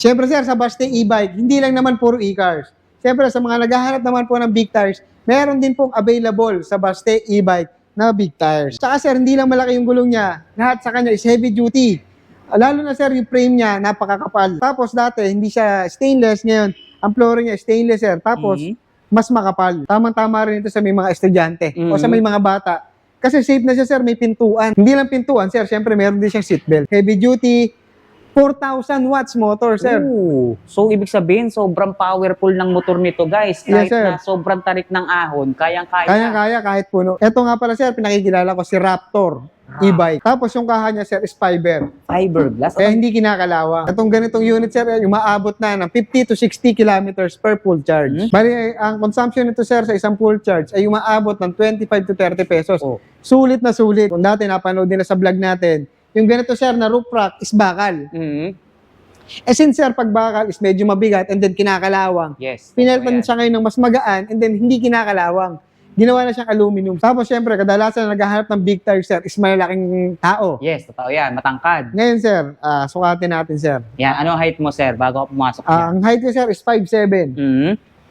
Siyempre sir, sa Baste e-bike, hindi lang naman puro e-cars. Siyempre sa mga naghahanap naman po ng big tires, meron din pong available sa Baste e-bike na big tires. Tsaka sir, hindi lang malaki yung gulong niya. Lahat sa kanya is heavy duty. Lalo na sir, yung frame niya, napakakapal. Tapos dati, hindi siya stainless. Ngayon, ang flooring niya stainless sir. Tapos, mas makapal. Tamang-tama rin ito sa may mga estudyante o sa may mga bata. Kasi safe na siya sir, may pintuan. Hindi lang pintuan sir, syempre meron din siyang seatbelt. Heavy duty, 4,000 watts motor, sir. Ooh. So, ibig sabihin, sobrang powerful ng motor nito, guys. Kahit Yes, sir. na sobrang tarik ng ahon, kayang-kaya. Kaya-kaya kahit puno. Ito nga pala, sir, pinakikilala ko si Raptor e-bike. Tapos yung kaha niya, sir, is fiber. Fiberglass. Kaya hindi kinakalawang. Itong ganitong unit, sir, yung maabot na ng 50 to 60 kilometers per full charge. Bali, ang consumption nito, sir, sa isang full charge ay umaabot ng 25 to 30 pesos. Oh. Sulit na sulit. Kung dati napanood nila sa vlog natin, yung ganito, sir, na roof rack is bakal. Eh since sir, pag bakal is medyo mabigat and then kinakalawang, Yes. pinalitan siya ngayon ng mas magaan and then hindi kinakalawang. Ginawa na siyang aluminum. Tapos syempre, kadalasan na naghahanap ng big tire, sir, is malalaking tao. Yes, totoo yan. Matangkad. Ngayon, sir, sukatin natin, sir. Yan. Ano height mo, sir, bago ako pumasok yan? Ang height ko, sir, is 5'7".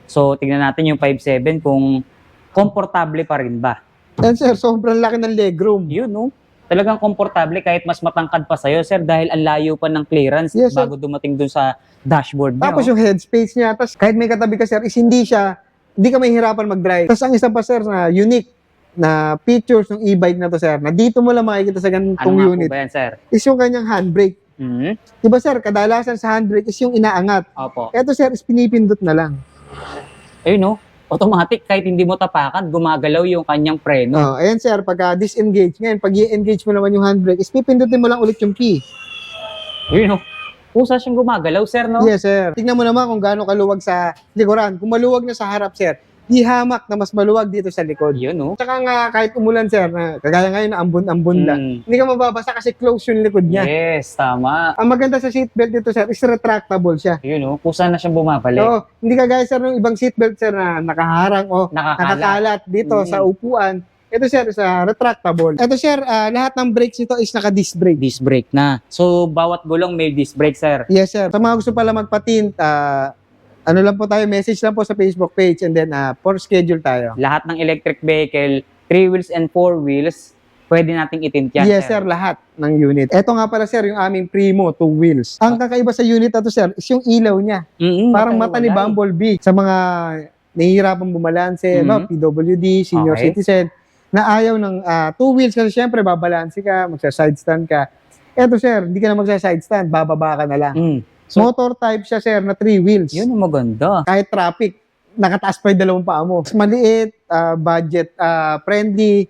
So, tignan natin yung 5'7" kung komportable pa rin ba. And sir, sobrang laki ng legroom. Yun, no? Talagang komportable kahit mas matangkad pa sa'yo, sir, dahil ang layo pa ng clearance Yes, sir. bago dumating dun sa dashboard niyo. Tapos yung headspace niya, tapos kahit may katabi ka, sir, is hindi ka mahihirapan mag-drive. Tapos ang isa pa, sir, na unique na features ng e-bike na to, sir, na dito mo lang makikita sa ganitong ano nga unit, po ba yan, sir? is yung kanyang handbrake. Diba, sir, kadalasan sa handbrake is yung inaangat. Opo. Ito, sir, is pinipindot na lang. Ayun, no? Automatic, kahit hindi mo tapakan, gumagalaw yung kanyang preno. Oh, ayan, sir, pagka disengage. Ngayon, pag i-engage mo naman yung handbrake, is pipindutin mo lang ulit yung key. Ayun, no? Pusa siyang gumagalaw, sir, no? Yes, sir. Tingnan mo naman kung gaano kaluwag sa likuran. Kung maluwag na sa harap, sir, di hamak na mas maluwag dito sa likod. Yun, no? Tsaka nga, kahit umulan, sir, na kagaya ngayon na ambon-ambon lang, hindi ka mababasa kasi close yung likod niya. Yes, tama. Ang maganda sa seatbelt dito, sir, is retractable siya. Ayun, no? Pusa na siyang bumabalik. So, hindi kagaya, sir, ng ibang seatbelt, sir, na nakaharang o nakakalat dito sa upuan. Ito, sir, is retractable. Ito, sir, lahat ng brakes nito is naka-disc brake. Disc brake na. So, bawat gulong may disc brake, sir. Yes, sir. Sa mga gusto pala magpatint, ano lang po tayo, message lang po sa Facebook page and then for schedule tayo. Lahat ng electric vehicle, 3 wheels and 4 wheels, pwede nating itint yan, Yes, sir, lahat ng unit. Ito nga pala, sir, yung aming Primo 2 wheels. Ang kakaiba sa unit na to, sir, is yung ilaw niya. Parang mata ni Bumblebee. Sa mga nahihirapang bumalanse, no? PWD, senior citizen, na ayaw ng 2 wheels kasi syempre babalanse ka, magsa-side stand ka. Eto, sir, hindi ka na magsa-side stand, bababa ka na lang. So, Motor type siya, sir, na 3 wheels. yun ang maganda. Kahit traffic, nakataas pa yung dalawang paa mo. Mas maliit, budget friendly,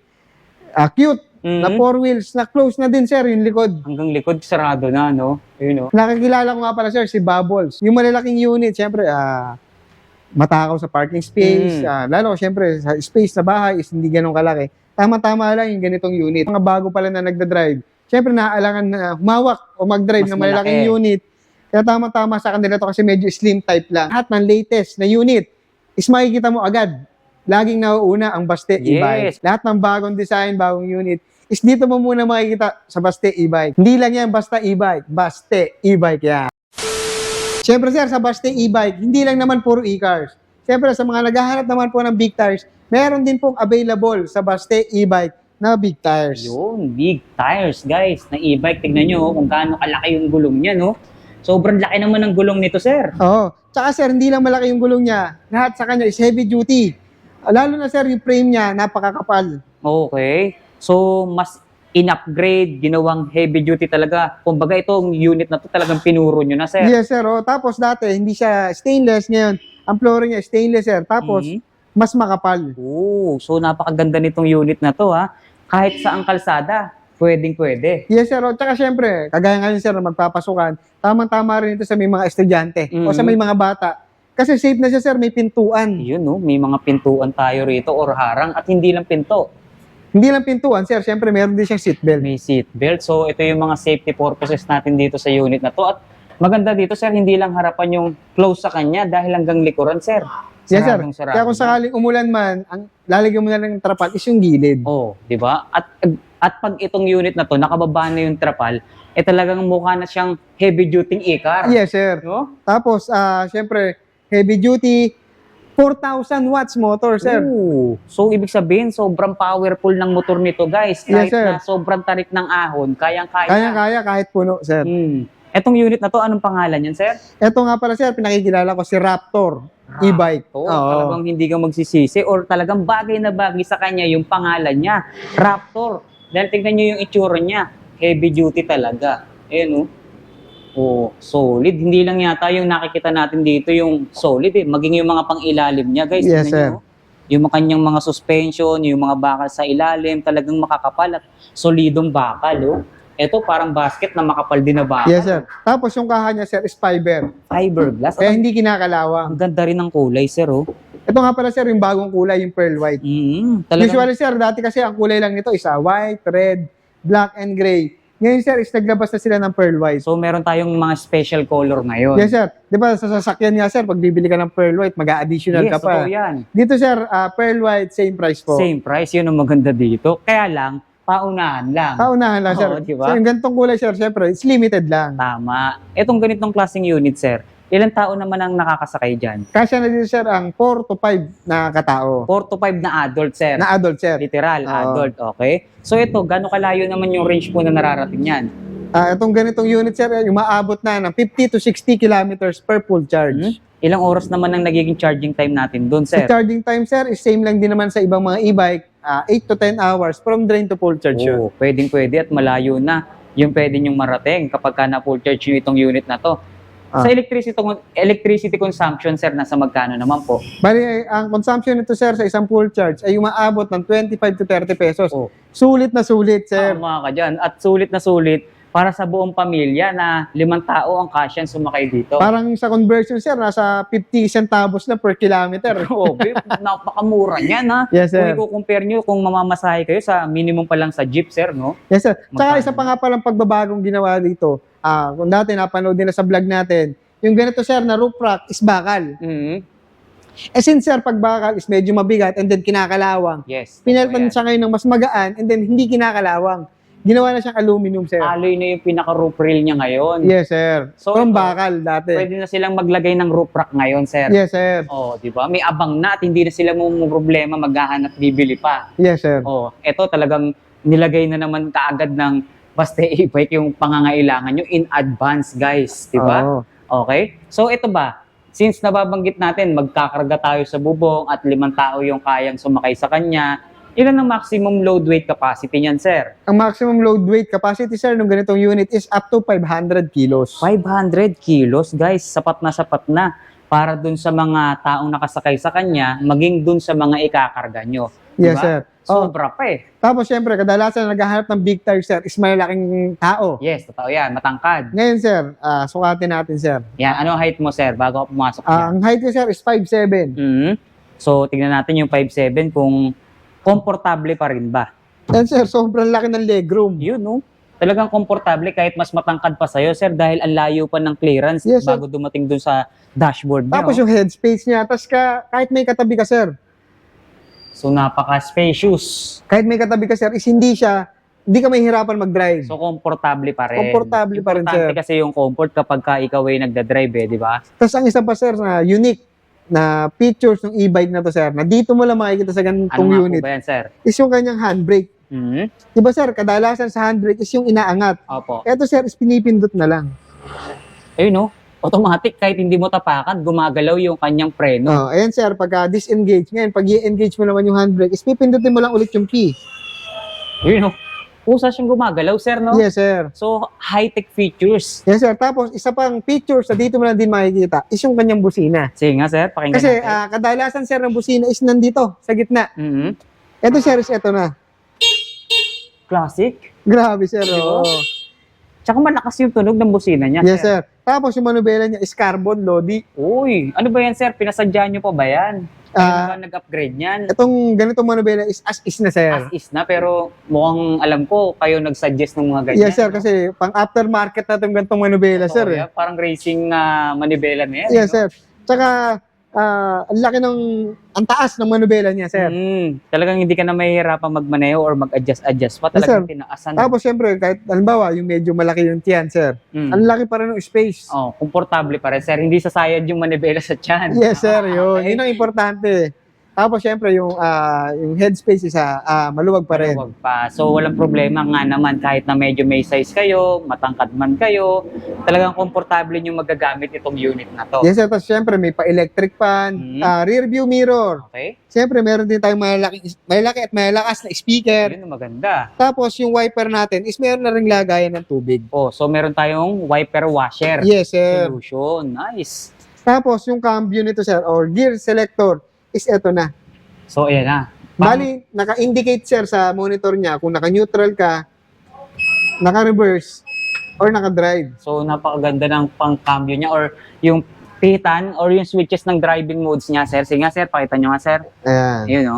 cute, na 4 wheels, na close na din, sir, yung likod. Hanggang likod, sarado na, no? Yun, no? Nakakilala ko nga pala, sir, si Bubbles. Yung malalaking unit, syempre, matakaw sa parking space. Lalo, syempre, sa space sa bahay is hindi ganun kalaki. Tama-tama lang yung ganitong unit. Mga bago pala na nagda-drive, syempre, naaalangan na humawak o mag-drive Mas ng malalaking malaki. unit. Kaya tama-tama sa kanila to kasi medyo slim type lang. Lahat ng latest na unit is makikita mo agad. Laging nauuna ang Baste e-bike. Lahat ng bagong design, bagong unit, is dito mo muna makikita sa Baste e-bike. Hindi lang yan basta e-bike. Baste e-bike yan. Siyempre, sir, sa Baste e-bike, hindi lang naman puro e-cars. Siyempre, sa mga naghahanap naman po ng big tires, meron din pong available sa Baste e-bike na big tires. Yun, big tires, guys, na e-bike. Tignan nyo kung gaano kalaki yung gulong niya, no? Sobrang laki naman ng gulong nito, sir. Oo. Tsaka, sir, hindi lang malaki yung gulong niya. Lahat sa kanya is heavy duty. Lalo na, sir, yung frame niya, napakakapal. Okay. So, mas in-upgrade, ginawang heavy duty talaga. Kumbaga, itong unit na to talagang pinuro nyo na, sir. Yes, sir. Oh. Tapos dati, hindi siya stainless. Ngayon, ang flooring niya stainless, sir. Tapos, mas makapal. Oh, so napakaganda nitong unit na to, ha? Kahit sa ang kalsada, pwedeng-pwede. Yes, sir. O, tsaka syempre, kagaya ngayon, sir, na magpapasukan, tamang-tama rin ito sa may mga estudyante o sa may mga bata. Kasi safe na siya, sir, may pintuan. Yun, no? May mga pintuan tayo rito or harang at hindi lang pinto. Hindi lang pintuan, sir. Syempre, meron din siyang seatbelt. May seat belt. So, ito yung mga safety purposes natin dito sa unit na to. At maganda dito, sir, hindi lang harapan yung close sa kanya dahil hanggang likuran, sir. Yes, sir. Saradong-sarado Kaya kung na. sakaling umulan man, ang lalagyan mo na ng trapal is yung gilid. Oh, di ba? At At pag itong unit na to, nakababa na yung trapal, talagang mukha na siyang heavy-duty e-car. Yes, sir. No? Tapos, syempre, heavy duty, 4,000 watts motor, sir. Ooh. So, ibig sabihin, sobrang powerful ng motor nito, guys. Yes, Kahit sir. na sobrang tarik ng ahon, kayang-kaya. Kaya kahit puno, sir. Etong unit na to, anong pangalan yan, sir? Ito nga pala, sir, pinakikilala ko si Raptor e-bike. Oo. Talagang hindi ka magsisisi or talagang bagay na bagay sa kanya yung pangalan niya, Raptor. Dahil tingnan nyo yung itsura niya, heavy duty talaga. Ayan, oh, solid. Hindi lang yata yung nakikita natin dito yung solid maging yung mga pang-ilalim niya, guys. Yes, Tingnan sir. nyo, yung kanyang mga suspension, yung mga bakal sa ilalim, talagang makakapal at solidong bakal, Ito parang basket na makapal din na bakal. Yes, sir. Tapos yung kaha niya, sir, is fiber. Fiberglass. Kaya Ang hindi kinakalawang. ganda rin ng kulay, sir, Ito nga pala, sir, yung bagong kulay, yung pearl white. Talagang, Usually, sir, dati kasi ang kulay lang nito is white, red, black, and gray. Ngayon, sir, is naglabas na sila ng pearl white. so meron tayong mga special color ngayon. Yes, sir. Di ba, sa sasakyan niya, sir, pag bibili ka ng pearl white, mag-a-additional Yes, ka pa. totoo yan. Dito, sir, pearl white, same price po. Same price, yun ang maganda dito. Kaya lang, paunahan lang. Paunahan lang, sir. Oo, diba? So, yung ganitong kulay, sir, syempre, it's limited lang. Tama. Itong ganitong klaseng unit, sir, ilang tao naman ang nakakasakay dyan? Kasya na dito, sir, ang 4 to 5 na katao. 4 to 5 na adult, sir. Na adult, sir. Literal, Oo. adult, okay? So ito, gano'ng kalayo naman yung range po na nararating yan? Itong ganitong unit, sir, yung maabot na ng 50 to 60 kilometers per full charge. Ilang oras naman ang nagiging charging time natin doon, Sa sir? charging time, sir, is same lang din naman sa ibang mga e-bike, 8 to 10 hours from drain to full charge yun. Oo, pwedeng-pwede at malayo na yung pwede nyong marating kapag ka na-full charge nyo itong unit na to. Sa electricity consumption, sir, nasa magkano naman po? Bali, ang consumption nito, sir, sa isang full charge ay umaabot ng 25 to 30 pesos. Oh. Sulit na sulit, sir. Tama ka dyan. At sulit na sulit para sa buong pamilya na 5 tao ang kasyan sumakay dito. Parang sa conversion, sir, nasa 50 centavos na per kilometer. Oh, babe, napakamura niyan, ha? Yes, sir. Kung i-compare nyo, kung mamamasahe kayo sa minimum pa lang sa jeep, sir, no? Yes, sir. Tsaka Magkano? isa pa nga palang pagbabagong ginawa dito. Kung dati napanood nila sa vlog natin, yung ganito, sir, na roof rack is bakal. Since, sir, pag bakal is medyo mabigat and then kinakalawang, Yes. pinalitan Ayan. siya ngayon ng mas magaan and then hindi kinakalawang. Ginawa na siyang aluminum, sir. Alloy na yung pinaka-roof rail niya ngayon. Yes, sir. So, From ito, bakal dati. Pwede na silang maglagay ng roof rack ngayon, sir. Yes, sir. Oh, di ba? May abang na at hindi na sila problema maghahanap bibili pa. Yes, sir. Oh, eto talagang nilagay na naman kaagad ng Baste e-bike yung pangangailangan nyo in advance, guys, di ba? Oo. Okay? So ito ba, since nababanggit natin magkakarga tayo sa bubong at 5 tao yung kayang sumakay sa kanya, ilan ang maximum load weight capacity niyan, sir? Ang maximum load weight capacity, sir, ng ganitong unit is up to 500 kilos. 500 kilos, guys. Sapat na para dun sa mga taong nakasakay sa kanya, maging dun sa mga ikakarga nyo. Yes, Diba? sir. Sobra pa eh. Tapos, syempre, kadalasan naghahanap ng big tire, sir, is malalaking tao. Yes, totoo yan. Matangkad. Ngayon, sir, sukatin natin, sir. Yan, ano height mo, sir, bago ako pumasok yan? Ang height ko, sir, is 5'7". So, tignan natin yung 5'7" kung komportable pa rin ba. Yan, sir, sobrang laki ng legroom. Yun, no? Talagang komportable kahit mas matangkad pa sa'yo, sir, dahil ang layo pa ng clearance Yes, sir. bago dumating dun sa dashboard nyo. Tapos yung headspace niya, tapos kahit may katabi ka, sir, So, napaka-spacious. kahit may katabi ka, sir, is hindi ka mahihirapan mag-drive. So, komportable pa rin. Komportable pa rin, Importante sir. kasi yung comfort kapag ka ikaw ay nagda-drive, di ba? Tapos ang isa pa, sir, na unique na features ng e-bike na to, sir, na dito mo lang makikita sa Ano ganitong nga unit, po ba yan, sir? is yung kanyang handbrake. Diba, sir, kadalasan sa handbrake is yung inaangat. Opo. Eto, sir, is pinipindot na lang. Ayun, no? Automatic, kahit hindi mo tapakan, gumagalaw yung kanyang preno. Ayan, sir, pagka disengage, ngayon, pag i-engage mo naman yung handbrake, is pipindutin mo lang ulit yung key. Ayun, no? Pusa siyang gumagalaw, sir, no? Yes, sir. So, high-tech features. Yes, sir. Tapos, isa pang feature sa dito mo lang din makikita is yung kanyang busina. Sige nga, sir, pakinggan Kasi, natin. kadalasan, sir, ng busina is nandito, sa gitna. Ito, sir, is ito na. Classic. Grabe, sir. Diba? Oo. Tsaka malakas yung tunog ng busina niya, Yes, sir. Tapos, yung manubela niya is carbon, Lodi. Uy, ano ba yan, sir? Pinasadya nyo pa ba yan? Kaya ba nag-upgrade niyan? Itong ganitong manubela is as is na, sir. As is na, pero mukhang alam ko, kayo nag-suggest ng mga ganyan. Yes, sir. no? Kasi, pang aftermarket na itong ganitong manubela, Totoo sir. yan. Parang racing manibela na yan. Yes, no? sir. Tsaka, ang laki ang taas ng manubela niya, sir. Talagang hindi ka na mahihirapan magmaneho or mag-adjust pa. Yes, sir. Talagang tinaasan. Tapos, syempre, kahit, halimbawa, yung medyo malaki yung tiyan, sir, ang laki pa rin ng space. Oh, komportable pa rin, sir. Hindi sasayad yung manibela sa tiyan. Yes, sir, yun. Okay. Yun ang importante. Tapos, syempre, yung headspace is maluwag pa rin. Maluwag pa. So, walang problema nga naman kahit na medyo may size kayo, matangkad man kayo, talagang komportable yung magagamit itong unit na to. Yes, sir. Tapos, syempre, may pa-electric fan, rear view mirror. Okay? Syempre, meron din tayong malaki at malakas na speaker. Yun, maganda. Tapos, yung wiper natin is meron na rin lagayan ng tubig. Oh, so meron tayong wiper washer Yes, sir. solution. Nice. Tapos, yung cambio nito, sir, or gear selector, is eto na. So, ayan na. Bali, naka-indicate, sir, sa monitor niya kung naka-neutral ka, naka-reverse, or naka-drive. So, napakaganda ng pang-cambio niya or yung pihitan or yung switches ng driving modes niya, sir. Sige nga, sir. Pakita nyo nga, sir. Ayan. Yun, no?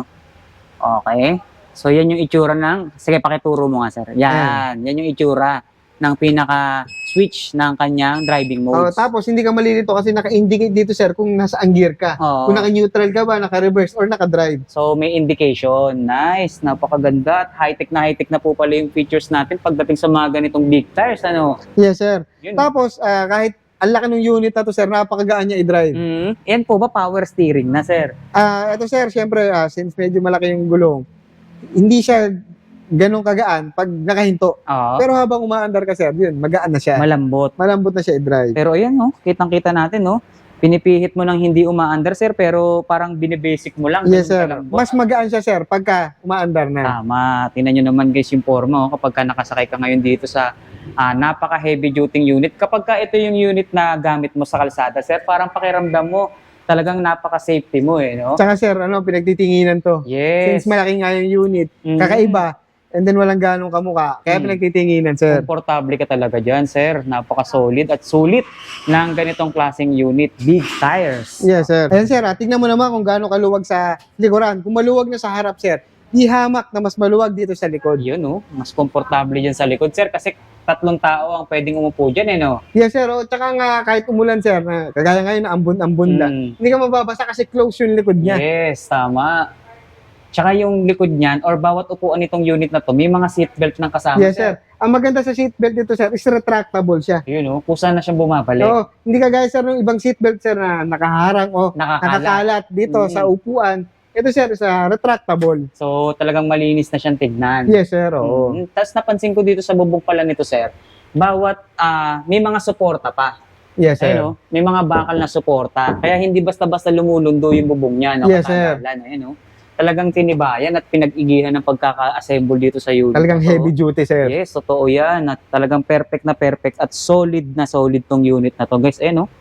Okay. So, yan yung itsura ng... Sige, pakituro mo nga, sir. Yan. Yan yung itsura ng pinaka-switch ng kanyang driving Oh, modes. tapos, hindi ka malilito kasi naka-indicate dito, sir, kung nasaan gear ka. Oo. Kung naka-neutral ka ba, naka-reverse, or naka-drive. So, may indication. Nice. Napakaganda. At high-tech na po pala yung features natin pagdating sa mga ganitong big tires. Ano? Yes, sir. Yun. Tapos, kahit ang laki ng unit na to, sir, napakagaan niya i-drive. Yan po ba power steering na, sir? Ito, sir, syempre, since medyo malaki yung gulong, hindi siya ganun kagaan pag nakahinto. Oo. Pero habang umaandar ka, sir, yun, magaan na siya. Malambot. Malambot na siya i-drive. Pero ayan, no? Kitang-kita natin, no? Pinipihit mo ng hindi umaandar, sir, pero parang binibasic mo lang. Yes, ganun sir. kalambot. Mas magaan siya, sir, pagka umaandar na. Tama. Tingnan nyo naman, guys, yung forma, oh, kapag ka nakasakay ka ngayon dito sa napaka-heavy duty unit. Kapag ka ito yung unit na gamit mo sa kalsada, sir, parang pakiramdam mo, talagang napaka-safety mo, eh, no? Tsaka, sir, pinagtitinginan to. Yes. Since malaki nga yung unit, kakaiba, and then walang ganong kamuka, kaya pinagtitinginan, sir. Komportable ka talaga dyan, sir. Napaka-solid at sulit ng ganitong klaseng unit. Big tires. Yes, sir. Ayan, sir, tingnan mo naman kung gaano kaluwag sa likuran. Kung maluwag na sa harap, sir, di hamak na mas maluwag dito sa likod. Yun, no? Mas komportable dyan sa likod, sir, kasi 3 tao ang pwedeng umupo dyan, eh, no? Yes, sir. O, tsaka nga, kahit umulan, sir, na, kagaya ngayon na ambon-ambon lang, hindi ka mababasa kasi close yung likod niya. Yes, tama. Tsaka yung likod niyan, or bawat upuan nitong unit na to, may mga seatbelt ng kasama, Yes, sir. Ang maganda sa seatbelt dito, sir, is retractable siya. Yun, no? Kusa na siyang bumabalik. So, hindi kagaya, sir, ng ibang seatbelt, sir, na nakaharang o nakakalat dito sa upuan. Ito, sir, is retractable. So, talagang malinis na siyang tignan. Yes, sir. Oo. Tapos napansin ko dito sa bubong pala nito, sir, bawat, may mga suporta pa. Yes, sir. Ayun, no? May mga bakal na suporta. Kaya hindi basta-basta lumulundo yung bubong niya. No? Yes, sir. Ayun, no? Talagang tinibayan at pinag-igihan ng pagkaka-assemble dito sa unit. Talagang na to. heavy duty, sir. Yes, totoo yan. At talagang perfect at solid na solid tong unit na to. Guys, no?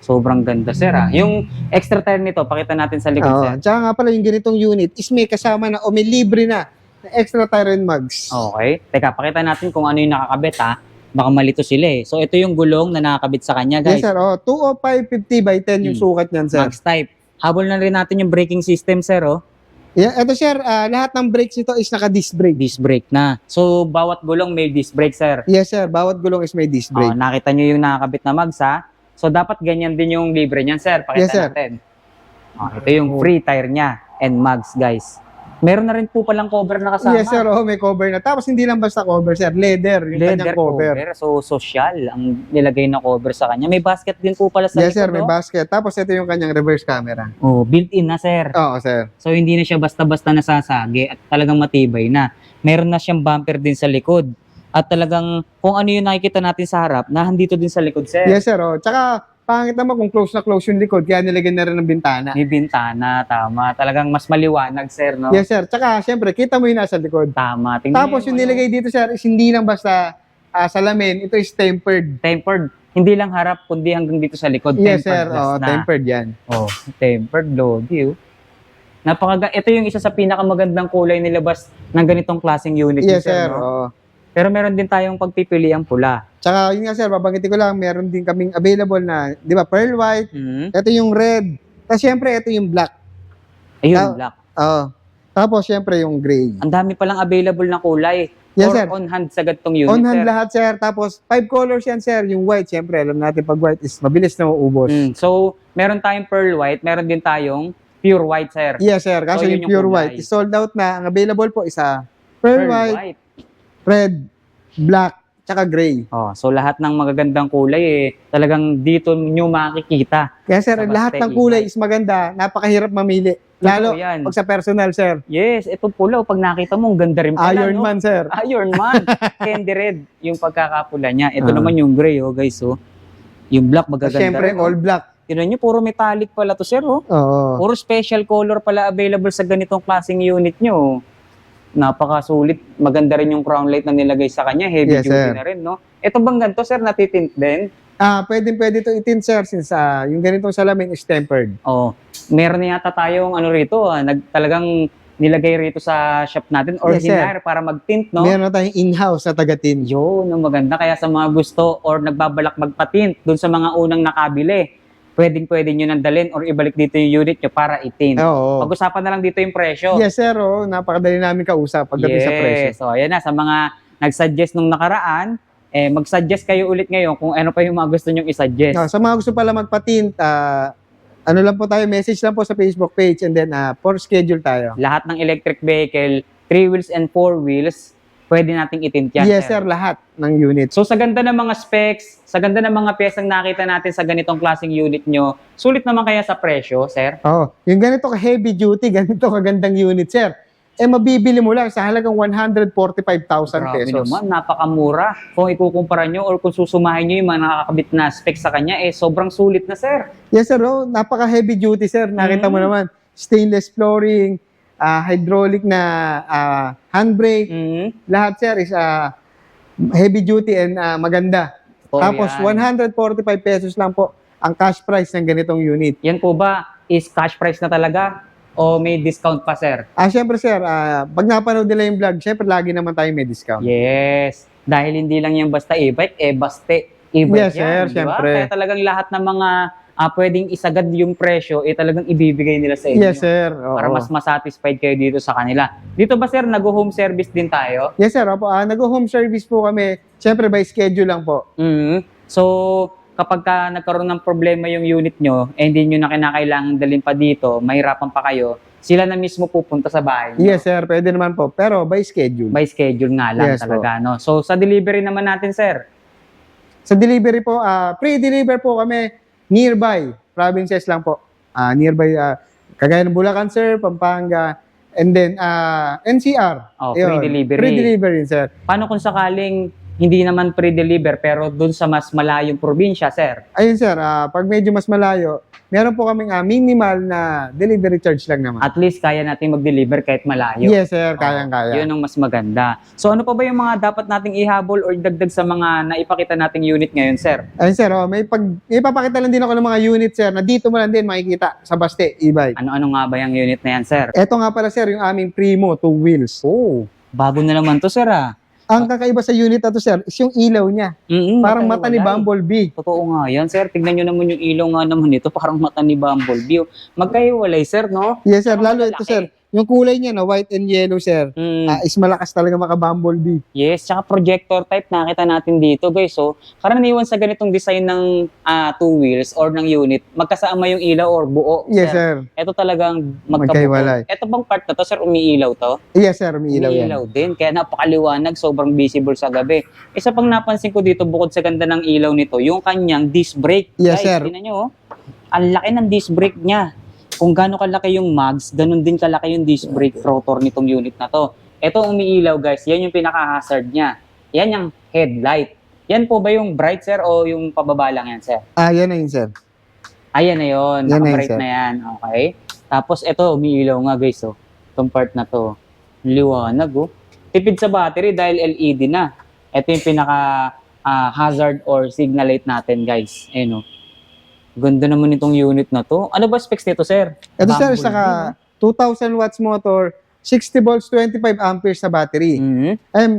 Sobrang ganda, sir. Yung extra tire nito, pakita natin sa likod, sir. Tsaka nga pala yung ganitong unit is may kasama na o may libre na extra tire and mugs. Okay. Teka, pakita natin kung ano yung nakakabit, ha? Baka malito sila, eh. So, ito yung gulong na nakakabit sa kanya, guys. Yes, sir. 205/50 by 10 yung sukat niyan, sir. Max type. Habol na rin natin yung braking system, sir, oh. Yeah, ito, sir, lahat ng brakes nito is naka-disc brake. Disc brake na. So, bawat gulong may disc brake, sir. Yes, sir. Bawat gulong is may disc brake. Nakita nyo yung nakakabit na mags, ha? So, dapat ganyan din yung libre niyan, sir. Pakita Yes, sir. natin. Ito yung free tire niya and mags, guys. Meron na rin po palang cover na kasama. Yes, sir. May cover na. Tapos hindi lang basta cover, sir. Leather, yung Leather kanyang cover. So, social ang nilagay na cover sa kanya. May basket din po pala sa Yes, sir. likod, May oh. basket. Tapos ito yung kanyang reverse camera. Oh, built-in na, sir. Oo, sir. So, hindi na siya basta-basta nasasagi at talagang matibay na. Meron na siyang bumper din sa likod. At talagang kung ano yung nakikita natin sa harap, nahandito din sa likod, sir. Yes, sir. Tsaka, pangit naman kung close na close yung likod, kaya nilagyan na rin ng bintana. May bintana, tama. Talagang mas maliwanag, sir, no? Yes, sir. Tsaka, syempre, kita mo yung nasa likod. Tama. Tingnan Tapos, mo, yung nilagay dito, sir, is hindi lang basta salamin. Ito is tempered. tempered. Hindi lang harap, kundi hanggang dito sa likod. Yes, sir. Tempered glass na. Tempered yan. Oh, tempered lobby, oh. Ito yung isa sa pinakamagandang kulay nilabas ng ganitong klaseng unit. Yes, sir, sir. no? Oo. Pero meron din tayong pagpipili ang pula. Tsaka, yun nga, sir, babanggitin ko lang, meron din kaming available na, di ba, pearl white, ito yung red, tapos syempre, ito yung black. Ayun, black. Oo. Tapos, syempre, yung gray. Ang dami palang available na kulay. Yes, or sir. on hand sa gatong unit, On hand sir? lahat, sir. Tapos, 5 colors yan, sir. Yung white, syempre, alam natin pag white is mabilis na uubos. So, meron tayong pearl white, meron din tayong pure white, sir. Yes, sir. Kaso So, yung yun yung pure kulay. white is sold out na. Ang available po isa pearl white, red, black, tsaka gray. Oh, so lahat ng magagandang kulay talagang dito nyo makikita. Kaya, sir, Sa lahat Baste ng kulay e-bike. is maganda. Napakahirap mamili. Lalo, Totoo yan. pag sa personal, sir. Yes, ito pula, pag nakita mo, ang ganda rin pala, Iron no? Man, sir. Iron Man. Candy red, yung pagkakapula niya. Ito Ah. naman yung gray, oh, guys, oh. Yung black, magaganda Siyempre, rin, oh. all black. Tignan nyo, puro metallic pala to, sir, oh. Oo. Puro special color pala available sa ganitong klaseng unit nyo. Napakasulit. Maganda rin yung crown light na nilagay sa kanya. Heavy Yes, duty sir. na rin, no? Ito bang ganito, sir, natitint din? Pwede to itin, sir, since yung ganitong salamin is tempered. Oh, meron na yata tayong ano rito, talagang nilagay rito sa shop natin, Yes, sir. ordinary para mag-tint, no? Meron na tayong in-house na taga-tin. Yun, ang maganda. Kaya sa mga gusto or nagbabalak magpa-tint, dun sa mga unang nakabili, pwedeng nyo nang dalhin or ibalik dito yung unit nyo para i-tint. Oo. Pag-usapan na lang dito yung presyo. Yes, sir. Oh, napakadali namin kausap pagdating sa presyo. So, ayan na, sa mga nag-suggest nung nakaraan, mag-suggest kayo ulit ngayon kung ano pa yung mga gusto nyong i-suggest. Sa mga gusto pala magpa-tint, ano lang po tayo, message lang po sa Facebook page and then for schedule tayo. Lahat ng electric vehicle, 3 wheels and 4 wheels, pwede nating itint yan. Yes, sir, lahat ng unit. So sa ganda ng mga specs, sa ganda ng mga piyesang nakita natin sa ganitong klaseng unit nyo, sulit naman kaya sa presyo, sir? Oh, yung ganito ka heavy duty, ganito kagandang unit, sir. Mabibili mo lang sa halagang 145,000 Grabe pesos. naman, napakamura. Kung ikukumpara nyo or kung susumahin nyo yung mga nakakabit na specs sa kanya, sobrang sulit na, sir. Yes, sir. Oh, napaka heavy duty, sir. Nakita mo naman, stainless flooring, hydraulic na handbrake. Lahat, sir, is heavy duty and maganda. Oh, Tapos, yan. 145 pesos lang po ang cash price ng ganitong unit. Yan po ba is cash price na talaga? O may discount pa, sir? Syempre, sir, pag napanood nila yung vlog, syempre, lagi naman tayo may discount. Yes. Dahil hindi lang yan basta e-bike, baste e-bike Yes, yan. sir, di ba? syempre. Kaya talagang lahat ng mga pwedeng isagad yung presyo, talagang ibibigay nila sa inyo. Yes, sir. Oo. Para mas masatisfied kayo dito sa kanila. Dito ba, sir, nag-home service din tayo? Yes, sir. Opo, nag-home service po kami. Syempre, by schedule lang po. So, kapag nagkaroon ng problema yung unit nyo, hindi nyo na kinakailangan dalhin pa dito, mahirapan pa kayo, sila na mismo pupunta sa bahay nyo. Yes, sir. Pwede naman po. Pero by schedule. By schedule nga lang Yes, talaga, no? So, sa delivery naman natin, sir, Sa delivery po, pre-deliver po kami nearby provinces lang po. Nearby, kagaya ng Bulacan, sir, Pampanga, and then NCR. free Ayun, delivery. Free delivery, sir. Paano kung sakaling hindi naman pre-deliver pero dun sa mas malayong probinsya, sir? Ayun, sir, pag medyo mas malayo, meron po kaming minimal na delivery charge lang naman. At least kaya natin mag-deliver kahit malayo. Yes, sir, kayang-kaya. Yun ang mas maganda. So ano pa ba yung mga dapat nating ihabol or dagdag sa mga naipakita nating unit ngayon, sir? Ayun, sir, may papakita lang din ako ng mga unit, sir, na dito mo lang din makikita sa Baste e-bike. Ano-ano nga ba yung unit na yan, sir? Ito nga pala, sir, yung aming Primo 2 wheels. Oh, bago na naman to, sir, Ang kakaiba sa unit na to, sir, is yung ilaw niya. Parang mata ni Matay-walay. Bumblebee. Totoo nga yan, sir. Tignan nyo naman yung ilaw nga naman nito. Parang mata ni Bumblebee. Magkahiwalay, sir, no? Yes, sir. Parang Lalo ito, malaki. sir. Yung kulay niya, na white and yellow, sir. Is malakas talaga maka-Bumblebee. Yes, tsaka projector type nakita natin dito, guys. So, karaniwan sa ganitong design ng two wheels or ng unit, magkasama yung ilaw or buo. Yes, sir. Ito talagang Magkahiwalay. magkabuo. Ito bang part na to, sir, umiilaw to? Yes, sir. Umiilaw yan. Umiilaw din. Kaya napakaliwanag, sobrang visible sa gabi. Isa pang napansin ko dito, bukod sa ganda ng ilaw nito, yung kanyang disc brake. Yes, Guys, sir. tingnan nyo, ang laki ng disc brake niya. Kung gaano kalaki yung mags, ganun din kalaki yung disc brake rotor nitong unit na to. Ito umiilaw, guys. Yan yung pinaka-hazard niya. Yan yung headlight. Yan po ba yung bright, sir, o yung pababa lang yan, sir? Yan na yun, sir. Ayan na yun. Yan na yun, Naka-bright sir. na yan. Okay. Tapos ito, umiilaw nga, guys. Oh. Itong part na to. Liwanag, oh. Tipid sa battery dahil LED na. Ito yung pinaka-hazard or signal light natin, guys. Ayun, oh. Ganda naman itong unit na to. Ano ba specs nito, sir? Ito, sir, Bumblebee, saka 2,000 watts motor, 60 volts, 25 amperes sa battery.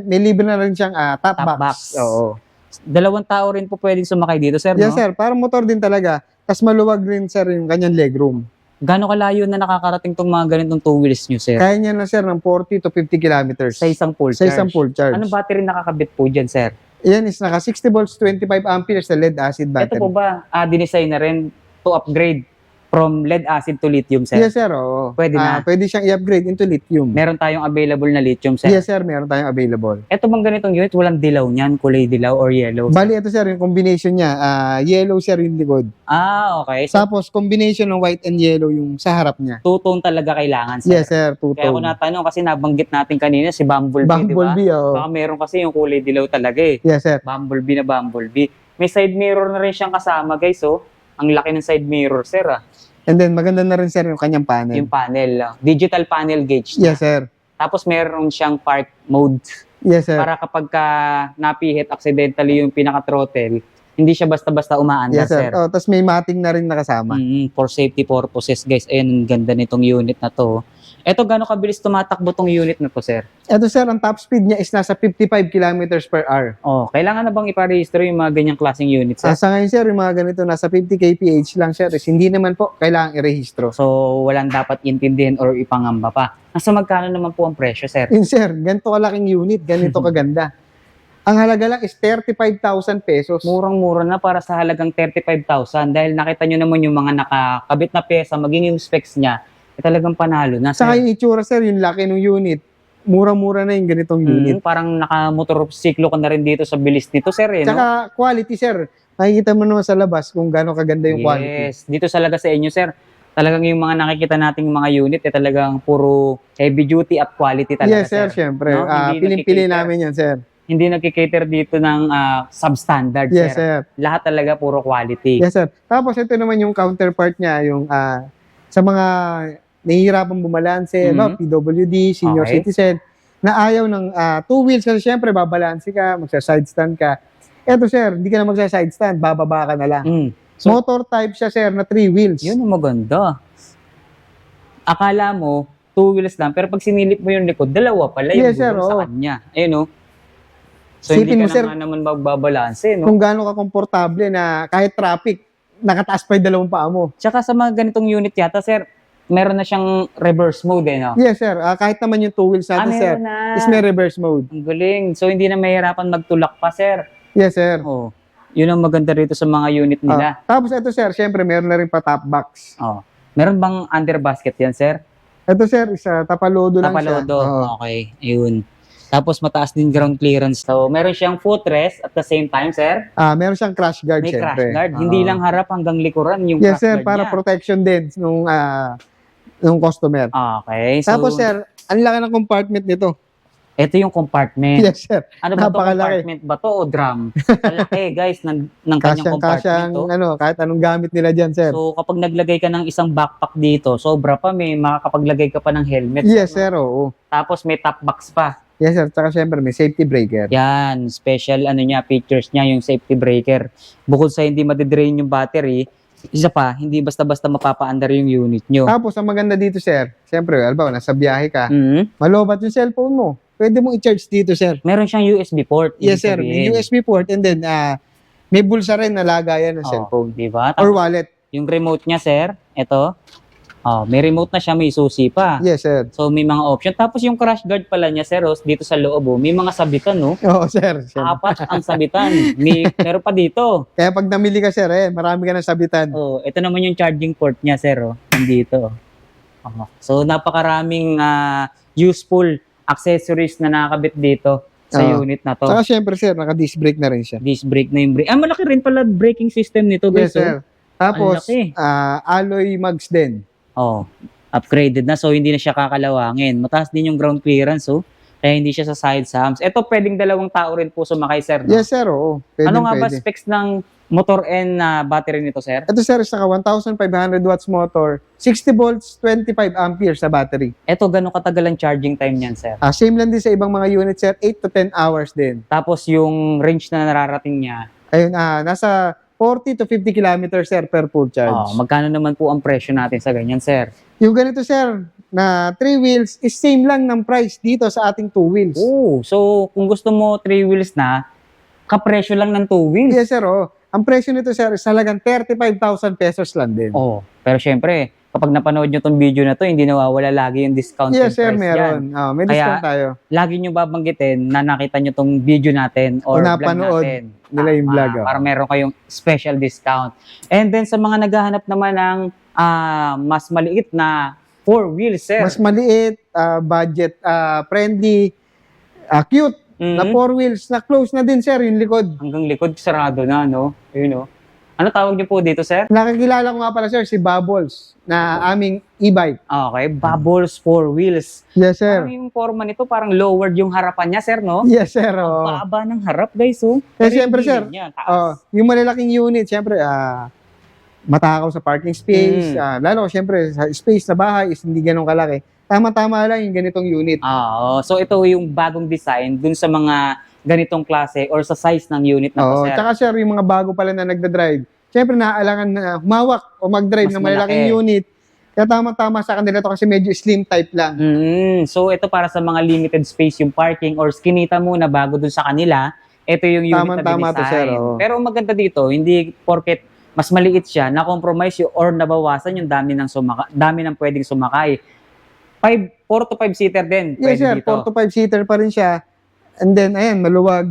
May libre na rin siyang top, Top box. box. Oo. Dalawang tao rin po pwedeng sumakay dito, sir, Yes, no? sir. Parang motor din talaga. Tapos maluwag rin, sir, yung kanyang legroom. Gano'ng kalayo na nakakarating tong mga ganitong two wheels nyo, sir? Kaya niya na sir ng 40 to 50 kilometers. Sa isang full Sa charge. isang full charge. Anong battery nakakabit po dyan, sir? Yan is naka 60 volts, 25 amperes sa lead acid Ito battery. po ba, dinesign na rin to upgrade from lead acid to lithium, sir? Yes sir, oo. Pwede na. Pwede siyang i-upgrade into lithium. Meron tayong available na lithium, sir. Yes sir, meron tayong available. Ito bang ganitong unit, walang dilaw niyan, kulay dilaw or yellow? Bali ito sir, yung combination niya, yellow sir yung likod. Okay. So, Tapos combination ng white and yellow yung sa harap niya. two-tone talaga kailangan, sir. Yes sir, Kaya ako two-tone. natanong kasi nabanggit natin kanina si Bumblebee, di ba? Bumblebee, oo. Baka meron kasi yung kulay dilaw talaga eh. Yes sir. Bumblebee na Bumblebee. May side mirror na rin siyang kasama, guys, oh. Ang laki ng side mirror, sir, ah. And then maganda na rin sir yung kanyang panel. Yung panel, digital panel gauge niya. Yes sir. Tapos meron siyang park mode Yes sir. para kapag ka napihit accidentally yung pinaka-throttle, hindi siya basta-basta umaandar, Yes sir. sir. Oh, tapos may mating na rin nakasama. For safety purposes, guys. Ayun, ang ganda nitong unit na to. Eto, gano'ng kabilis tumatakbo tong unit na to, sir? Ito sir, ang top speed niya is nasa 55 kilometers per hour. Kailangan na bang iparehistro yung mga ganyang klaseng unit, sir? Sa ngayon sir, yung mga ganito nasa 50 kph lang sir. Is hindi naman po kailangang i-rehistro. So, walang dapat intindihin or ipangamba pa. Nasa magkano naman po ang presyo, sir? Yun sir, ganito kalaking unit, ganito kaganda. Ang halaga lang is 35,000 pesos. Murang-mura na para sa halagang 35,000 dahil nakita nyo naman yung mga nakakabit na pyesa, maging yung specs niya, talagang panalo na, sir. Saka yung itsura sir, yung laki ng unit, murang-mura na yung ganitong unit. Parang nakamotorsiklo ka na rin dito sa bilis nito, sir. Eh, no? Saka quality sir, makikita mo naman sa labas kung gaano kaganda yung quality. Yes, dito sa sa inyo, sir. Talagang yung mga nakikita nating mga unit, talagang puro heavy duty at quality talaga, Yes sir, syempre. No? Hindi Piling-pili nakikita. namin yan sir. Hindi nagkikater dito ng substandard, Yes sir. sir. Lahat talaga puro quality. Yes sir. Tapos ito naman yung counterpart niya, yung sa mga nahihirapang bumalanse, no? PWD, senior Okay. citizen, na ayaw ng two wheels kasi syempre babalanse ka, magsa-side stand ka. Eto sir, hindi ka na magsa-side stand, bababa ka na lang. So- Motor type siya sir na 3 wheels. Yun ang maganda. Akala mo, 2 wheels lang, pero pag sinilip mo yung likod, dalawa pala yung Yes, sir, gulong sa oo. kanya. Ayun, no? So, Isipin hindi mo, ka sir, na nga naman magbabalanse, no? Kung gaano ka komportable na kahit traffic, nakataas pa yung dalawang paa mo. Tsaka sa mga ganitong unit yata, sir, meron na siyang reverse mode, no? Yes sir, kahit naman yung 2 wheels natin sir, meron na. is may reverse mode. Ang galing. So, hindi na mahirapan magtulak pa, sir. Yes sir. Oh. Yun ang maganda rito sa mga unit nila. Tapos ito sir, syempre meron na rin pa top box. Oh. Meron bang under basket yan, sir? Ito sir, isa tapalodo lang Tapalodo. siya. Oo. Okay. Ayun. Tapos mataas din ground clearance. So, meron siyang footrest at the same time, sir. Meron siyang crash guard May syempre. crash guard. Oo. Hindi lang harap hanggang likuran yung Yes crash sir, guard para niya. protection din nung customer. Okay. So, Tapos sir, ang laki ng compartment nito. ito yung compartment. Yes sir. Ano ba to? napakalaki. Compartment ba to o drum? Malaki, guys, ng kanyang compartment. Kasyang kahit anong gamit nila dyan sir. So, kapag naglagay ka ng isang backpack dito, sobra pa, may makakapaglagay ka pa ng helmet. Yes no? sir, oo. Tapos may top box pa. Yes sir, tsaka syempre may safety breaker. Yan, special features niya, yung safety breaker. Bukod sa hindi madidrain yung battery, isa pa, hindi basta-basta mapapaandar yung unit nyo. Tapos ang maganda dito sir, syempre, alba, nasa biyahe ka, Mhm. malobat yung cellphone mo. Pwede mong i-charge dito sir. Meron siyang USB port. Yes ibig sir, may sabihin. USB port and then may bulsa rin na lagayan ng Oh, cellphone. diba? Or Tapos, wallet. yung remote niya, sir, ito. Oh, may remote na siya, may susi pa. Yes sir. So, may mga option. Tapos, yung crash guard pala niya, sir, dito sa loob, may mga sabitan, no? Oo sir. Syempre. 4 ang sabitan. Meron pa dito. Kaya pag namili ka sir, marami ka ng sabitan. Oh, ito naman yung charging port niya, sir, nandito. Oh. So, napakaraming useful accessories na nakakabit dito sa Oo. unit na to. Saka syempre sir, naka-disc brake na rin siya. Disc brake na yung brake. Malaki rin pala braking system nito, guys. Yes sir. Tapos, Ang laki. alloy mugs din. Oh, upgraded na, so hindi na siya kakalawangin. Mataas din yung ground clearance, kaya hindi siya sa side sams. Ito, pwedeng dalawang tao rin po sumakay, sir. No? Yes sir, oo. Pwede, Ano nga ba pwede. specs ng motor and battery nito, sir? Ito sir, is naka 1,500 watts motor, 60 volts, 25 amperes sa battery. Ito, gano'ng katagal ang charging time niyan, sir? Same lang din sa ibang mga units sir, 8 to 10 hours din. Tapos yung range na nararating niya, Ayun, nasa 40 to 50 kilometers sir per full charge. magkano naman po ang presyo natin sa ganyan, sir? Yung ganito sir, na 3 wheels is same lang ng price dito sa ating 2 wheels. Oh, so kung gusto mo 3 wheels na, kapresyo lang ng 2 wheels. Yes sir, oh. Ang presyo nito sir is halagang 35,000 pesos lang din. Oh, pero syempre, kapag napanood nyo tong video na to, hindi nawawala lagi yung discounted Yes, sir, price meron. dyan. May Kaya, discount tayo. Lagi nyo babanggitin na nakita nyo tong video natin or O vlog napanood natin. nila yung Tama, vlog. Para meron kayong special discount. And then sa mga naghahanap naman ng mas maliit na 4 wheels, sir. Mas maliit, budget friendly, cute, na 4 wheels, na close na din, sir, yung likod. Hanggang likod, sarado na, no? Ayun, no? Ano tawag niyo po dito, sir? Nakikilala ko nga pala, sir, si Bubbles na aming e-bike. Okay, Bubbles 4 wheels. Yes, sir. Parang yung forma nito, parang lowered yung harapan niya, sir, no? Yes, sir. Ang baba ng harap, guys, oh. Eh, Pero siyempre, yung sir, gilid niya, taas. yung malalaking unit, siyempre, matakaw sa parking space. Lalo, siyempre, sa space sa bahay is hindi ganun kalaki. Tama-tama lang yung ganitong unit. So ito yung bagong design dun sa mga ganitong klase or sa size ng unit na to, Oo, sir. tsaka, sir, yung mga bago pala na nagda-drive, siyempre, naaalangan na humawak o mag-drive Mas ng malalaking malaki. unit. Kaya tama-tama sa kanila to kasi medyo slim type lang. So ito para sa mga limited space yung parking or skinita muna bago dun sa kanila. Ito yung unit na Tama-tama to, sir, dinesign. oo. Pero ang maganda dito, hindi porket mas maliit siya, na-compromise yung or nabawasan yung dami ng pwedeng sumakay. 4 to 5 seater din Yes, pwede sir. dito. 4 to 5 seater pa rin siya. And then, ayan, maluwag.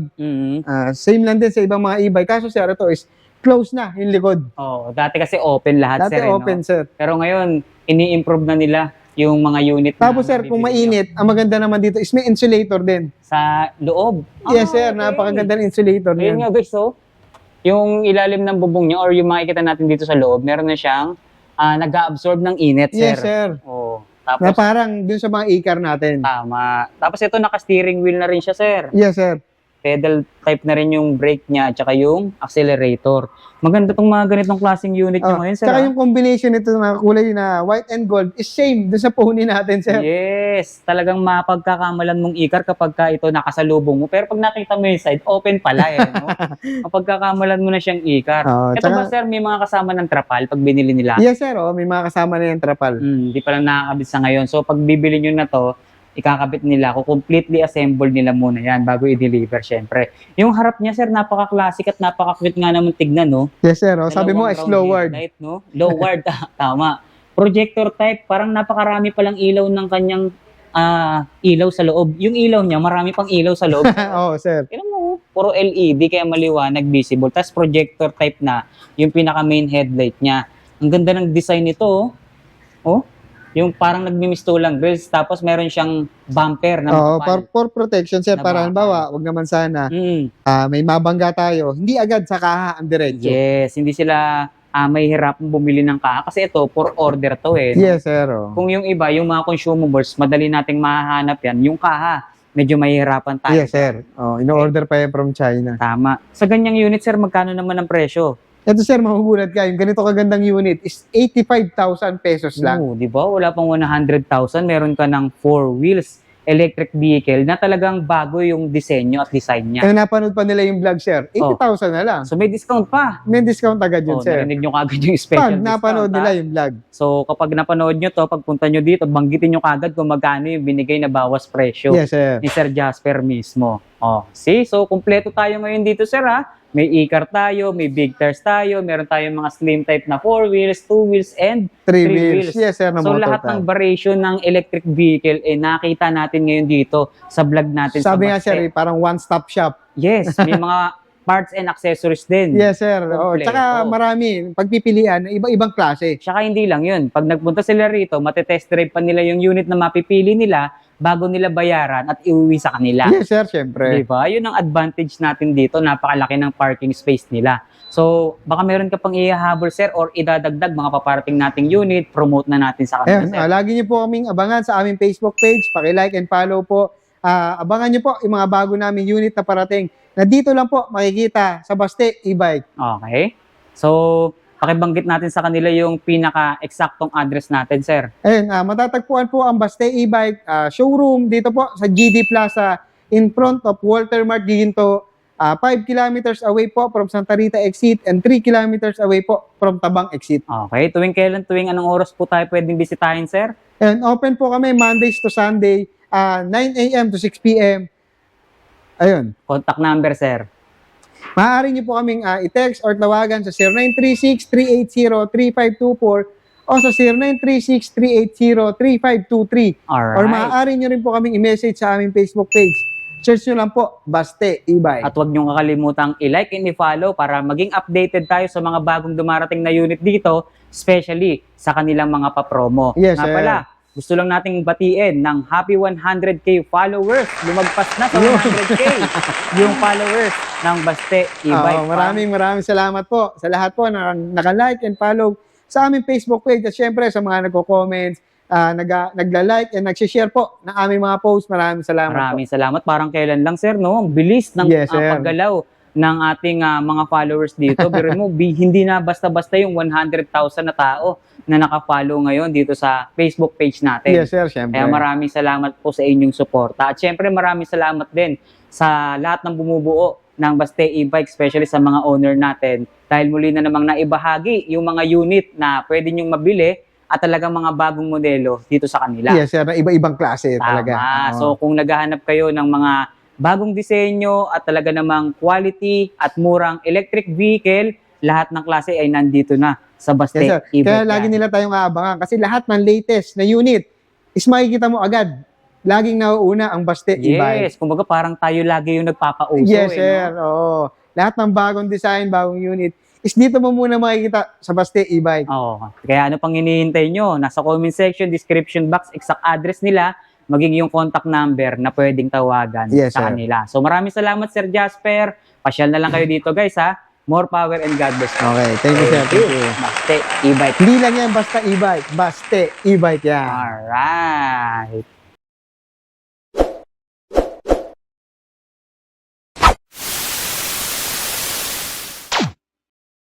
Same lang din sa ibang mga e-bike. Kaso, sir, ito is close na yung likod. Dati kasi open lahat, Dati sir. open, sir. Pero ngayon, ini-improve na nila yung mga unit Tapos, na sir, kung mabibili nyo. mainit, ang maganda naman dito is may insulator din. Sa loob. Yes, sir. Okay. Napakaganda ng insulator Ayun niyan. nga guys, so, yung ilalim ng bubong niya or yung makikita natin dito sa loob, meron na siyang nag-absorb ng init, sir. Yes, sir. Tapos, Na parang dun sa mga e-car natin. tama. Tapos ito, naka-steering wheel na rin siya, sir. Yes, sir. Pedal type na rin yung brake niya at saka yung accelerator. Maganda tong mga ganitong klaseng unit niya ngayon, sir. Tsaka yung combination nito na kulay na white and gold is same dun sa pony natin, sir. Yes, talagang mapagkakamalan mong ikar kapag ka ito nakasalubong mo. Pero pag nakita mo yung side, open pala eh. No? Mapagkakamalan mo na siyang ikar. Ito ba, sir, may mga kasama ng trapal pag binili nila? Yes, sir. May mga kasama na yung trapal. Hindi pa lang nakakabit sa ngayon. So pag bibili nyo na to, ikakabit nila, completely assemble nila muna yan bago i-deliver, syempre. Yung harap niya, sir, napaka-classic at napaka-cute nga naman tignan, no? Yes, sir. Sabi mo, Dalawang round lowered. headlight, no? Lowered, tama. Projector type, parang napakarami palang ilaw ng kanyang ilaw sa loob. Yung ilaw niya, marami pang ilaw sa loob. Oo, sir. Tignan mo, puro LED, kaya maliwanag, visible. Tapos projector type na, yung pinaka-main headlight niya. Ang ganda ng design nito, oh. Yung parang nagmimistulang grills, tapos meron siyang bumper na makapal. For protection, sir. Na Para bakal. halimbawa, wag naman sana, Mm. may mabangga tayo, hindi agad sa kaha ang diretso. Yes, hindi sila may hirap bumili ng kaha. Kasi ito, for order to eh. No? Yes, sir. Kung yung iba, yung mga consumables, madali nating mahanap yan. Yung kaha, medyo mahihirapan tayo. Yes, sir. In-order pa yan from China. Tama. Sa ganyang unit, sir, magkano naman ang presyo? Ito, sir, mahugulat ka. Yung ganito kagandang unit is 85,000 pesos lang. Oo, di ba? Wala pang 100,000. Meron ka ng 4 wheels electric vehicle na talagang bago yung disenyo at design niya. Kaya napanood pa nila yung vlog, sir. 80,000 na lang. So may discount pa. May discount agad yun, sir. Narinig nyo kagad yung special Pag discount. napanood nila yung vlog. So kapag napanood nyo to, pagpunta nyo dito, banggitin nyo kagad kung magkano yung binigay na bawas presyo Yes, sir. ni Sir Jasper mismo. See? So kumpleto tayo ngayon dito, sir, ha? May e-car tayo, may big tires tayo, meron tayong mga slim type na 4 wheels, 2 wheels, and 3 wheels. Yes, sir. Na so motor lahat type. ng variation ng electric vehicle nakita natin ngayon dito sa vlog natin. Sabi sa nga, sir, Baste. parang one-stop shop. Yes, may mga parts and accessories din. Yes, sir. Kompleto. Tsaka marami, pagpipilian, iba-ibang klase. Tsaka hindi lang yun. Pag nagpunta sila rito, matetest drive pa nila yung unit na mapipili nila bago nila bayaran at iuwi sa kanila. Yes, sir, syempre. Diba? Yun ang advantage natin dito. Napakalaki ng parking space nila. So, baka meron ka pang ihahabol, sir, or idadagdag mga paparating nating unit, promote na natin sa kanila, Ayun, sir. lagi niyo po kaming abangan sa aming Facebook page. Paki-like and follow po. Abangan niyo po yung mga bago naming unit na parating. Na dito lang po makikita sa Baste e-bike. Okay. So, pakibanggit natin sa kanila yung pinaka-eksaktong address natin, sir. Ayun, matatagpuan po ang Baste e-bike showroom dito po sa GD Plaza in front of Walter Mart Ginto. 5 kilometers away po from Santa Rita exit and 3 kilometers away po from Tabang exit. Okay. Tuwing anong oras po tayo pwedeng bisitahin, sir? And open po kami Mondays to Sunday, 9 a.m. to 6 p.m. Ayun. Contact number, sir. Maaari niyo po kaming i-text or tawagan sa 0936-380-3524 o sa 0936-380-3523. Alright. Or maaari nyo rin po kaming i-message sa aming Facebook page. Search nyo lang po, Baste E-Bike. At huwag niyong kakalimutang i-like and i-follow para maging updated tayo sa mga bagong dumarating na unit dito, especially sa kanilang mga papromo. Yes, Nga sir. pala, gusto lang nating batiin ng happy 100k followers. Lumagpas na sa 100k yung followers ng Baste E-Bike. Maraming salamat po sa lahat po na naka-like and follow sa aming Facebook page at syempre sa mga nagko-comments, nagla-like and nag-share po ng aming mga posts. Maraming salamat Maraming salamat. Parang kailan lang, sir, no? Ang bilis ng Yes, sir. paggalaw ng ating mga followers dito. Pero mo, hindi na basta-basta yung 100,000 na tao na naka-follow ngayon dito sa Facebook page po. natin. Yes, sir, syempre. Kaya maraming salamat po sa inyong suporta. At syempre maraming salamat din sa lahat ng bumubuo ng Baste E-Bike, especially sa mga owner natin. Dahil muli na namang naibahagi yung mga unit na pwede nyong mabili at talagang mga bagong modelo dito sa kanila. Yes, sir, na iba-ibang klase Tama. talaga. Oo. So kung naghahanap kayo ng mga bagong disenyo at talaga namang quality at murang electric vehicle, lahat ng klase ay nandito na sa Baste Yes, sir. E-Bike. Kaya lagi nila tayong aabangan kasi lahat ng latest na unit is makikita mo agad. Laging nauuna ang Baste E-Bike. Yes, kumbaga parang tayo lagi yung nagpapauso. Yes, no? sir. Oo. Lahat ng bagong design, bagong unit is dito mo muna makikita sa Baste E-Bike. Oo. Kaya ano pang hinihintay nyo? Nasa comment section, description box, exact address nila, maging yung contact number na pwedeng tawagan Yes, sa sir. kanila. So maraming salamat, Sir Jasper. Pasyal na lang kayo dito, guys, ha? More power and God bless. Okay, thank you, sir. Thank you. Baste E-Bike. Hindi lang yan basta e-bike. Baste E-Bike yan. Alright.